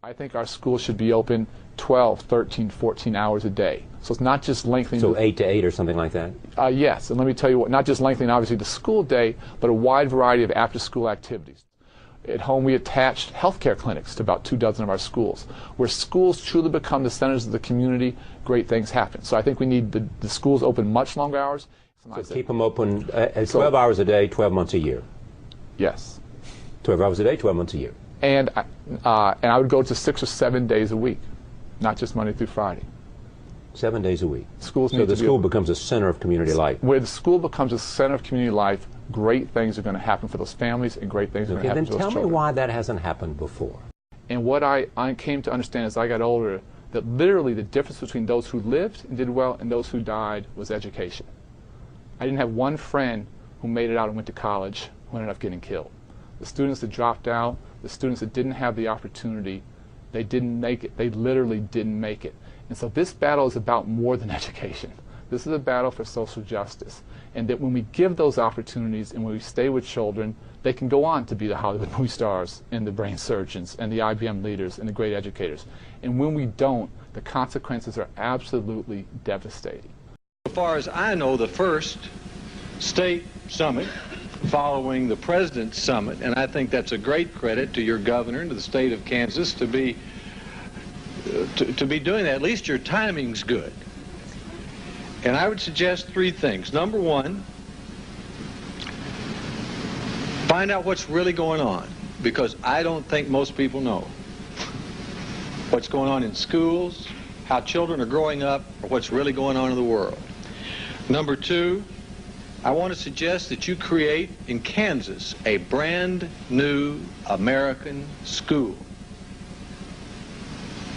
I think our schools should be open 12, 13, 14 hours a day. So it's not just lengthening. So 8 to 8 or something like that? Yes, and let me tell you what, not just lengthening obviously the school day, but a wide variety of after-school activities. At home we attached healthcare clinics to about 24 of our schools. Where schools truly become the centers of the community, great things happen. So I think we need the schools open much longer hours. So keep them open 12 hours a day, 12 months a year? Yes. 12 hours a day, 12 months a year. And I would go to 6 or 7 days a week, not just Monday through Friday. 7 days a week. Schools so the school becomes a center of community life. Where the school becomes a center of community life, great things are going to happen for those families and great things are going to happen for those children. Then tell me why that hasn't happened before. And what I came to understand as I got older, that literally the difference between those who lived and did well and those who died was education. I didn't have one friend who made it out and went to college who ended up getting killed. The students that dropped out, the students that didn't have the opportunity, they didn't make it. They literally didn't make it. And so this battle is about more than education. This is a battle for social justice. And that when we give those opportunities and when we stay with children, they can go on to be the Hollywood movie stars and the brain surgeons and the IBM leaders and the great educators. And when we don't, the consequences are absolutely devastating. As far as I know, the first state summit following the President's Summit, and I think that's a great credit to your governor and to the state of Kansas to be doing that. At least your timing's good. And I would suggest 3 things. Number 1, find out what's really going on, because I don't think most people know what's going on in schools, how children are growing up, or what's really going on in the world. Number 2, I want to suggest that you create in Kansas a brand new American school.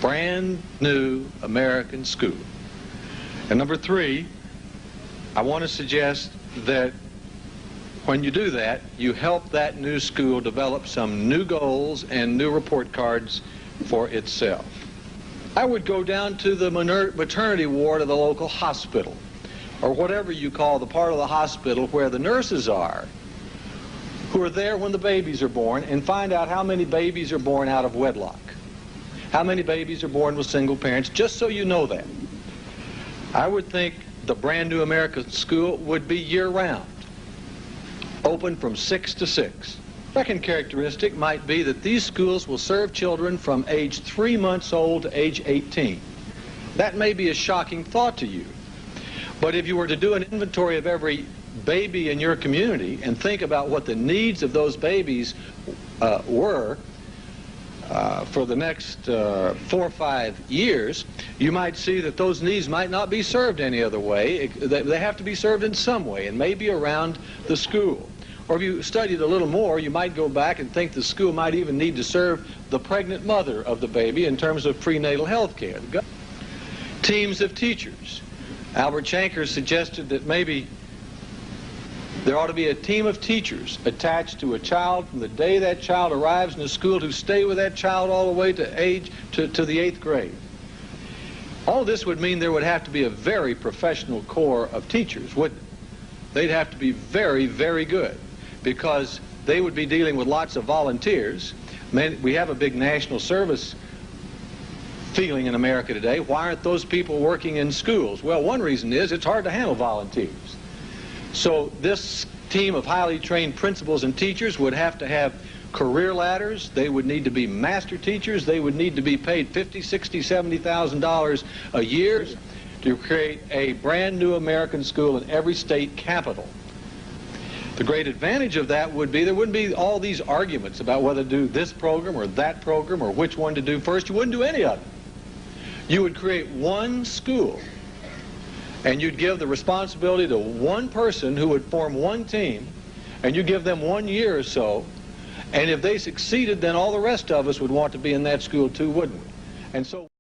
Brand new American school. And number 3, I want to suggest that when you do that, you help that new school develop some new goals and new report cards for itself. I would go down to the maternity ward of the local hospital, or whatever you call the part of the hospital where the nurses are, who are there when the babies are born, and find out how many babies are born out of wedlock, how many babies are born with single parents, just so you know that. I would think the brand new American school would be year-round, open from 6 to 6. Second characteristic might be that these schools will serve children from age 3 months old to age 18. That may be a shocking thought to you, but if you were to do an inventory of every baby in your community and think about what the needs of those babies were for the next 4 or 5 years, you might see that those needs might not be served any other way. They have to be served in some way, and maybe around the school. Or if you studied a little more, you might go back and think the school might even need to serve the pregnant mother of the baby in terms of prenatal health care. Teams of teachers. Albert Shanker suggested that maybe there ought to be a team of teachers attached to a child from the day that child arrives in the school to stay with that child all the way to the 8th grade. All this would mean there would have to be a very professional corps of teachers, wouldn't it? They'd have to be very, very good, because they would be dealing with lots of volunteers. We have a big national service feeling in America today. Why aren't those people working in schools? Well, one reason is it's hard to handle volunteers. So this team of highly trained principals and teachers would have to have career ladders. They would need to be master teachers. They would need to be paid $50,000, $60,000, $70,000 a year to create a brand new American school in every state capital. The great advantage of that would be there wouldn't be all these arguments about whether to do this program or that program or which one to do first. You wouldn't do any of it. You would create one school, and you'd give the responsibility to one person who would form one team, and you give them 1 year or so, and if they succeeded, then all the rest of us would want to be in that school too, wouldn't we? And so